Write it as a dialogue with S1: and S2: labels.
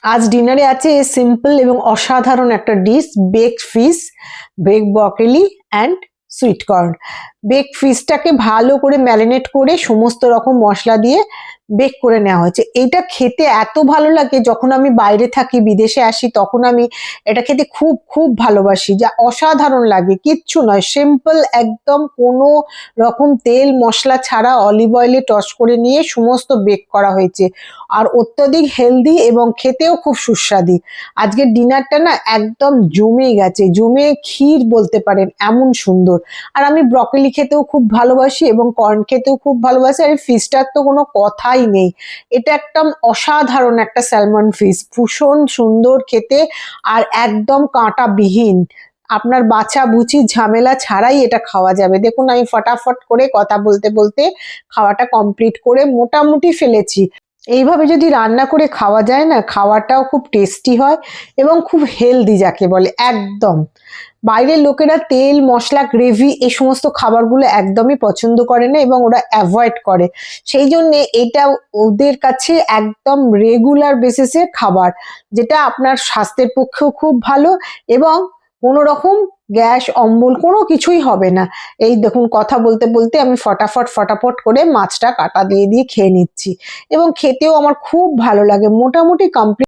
S1: আজ ডিনারে আছে সিম্পল এবং অসাধারণ একটা dish, baked fish, baked broccoli and sweet corn. Baked ফিশটাকে ভালো করে ম্যারিনেট করে সমস্ত রকম মশলা দিয়ে বেক করে নেওয়া হয়েছে। এটা খেতে এত ভালো লাগে, যখন আমি বাইরে থাকি, বিদেশে আসি, তখন আমি এটা খেতে খুব খুব ভালোবাসি। যা অসাধারণ লাগে, কিচ্ছু নয়, সিম্পল একদম, কোনো রকম তেল মশলা ছাড়া অলিভ অয়েলে টস করে নিয়ে সমস্ত বেক করা হয়েছে। আর অত্যধিক হেলদি এবং খেতেও খুব সুস্বাদু। আজকের ডিনারটা না একদম জমে গেছে, জমে ক্ষীর বলতে পারেন, এমন সুন্দর। আর আমি ব্রকলি খেতেও খুব ভালোবাসি এবং কর্ন খেতেও খুব ভালোবাসি। আর ফিশটার তো কোনো কথাই নেই, এটা একদম অসাধারণ একটা স্যালমন ফিশ, ভীষণ সুন্দর খেতে আর একদম কাঁটাবিহীন। আপনার বাছা বুচি ঝামেলা ছাড়াই এটা খাওয়া যাবে। দেখুন, আমি ফটাফট করে কথা বলতে বলতে খাওয়াটা কমপ্লিট করে মোটামুটি ফেলেছি। এইভাবে যদি রান্না করে খাওয়া যায় না, খাওয়াটাও খুব টেস্টি হয় এবং খুব হেলদি যাকে বলে একদম। বাইরের লোকেরা তেল মশলা গ্রেভি এই সমস্ত খাবারগুলো একদমই পছন্দ করে না এবং ওরা অ্যাভয়েড করে। সেই জন্যে এটা ওদের কাছে একদম রেগুলার বেসিসে খাবার, যেটা আপনার স্বাস্থ্যের পক্ষেও খুব ভালো এবং কোনো রকম গ্যাস অম্বল কোনো কিছুই হবে না। এই দেখুন, কথা বলতে বলতে আমি ফটাফট ফটাফট করে মাছটা কাটা দিয়ে দিয়ে খেয়ে নিচ্ছি এবং খেতেও আমার খুব ভালো লাগে। মোটামুটি কমপ্লিট।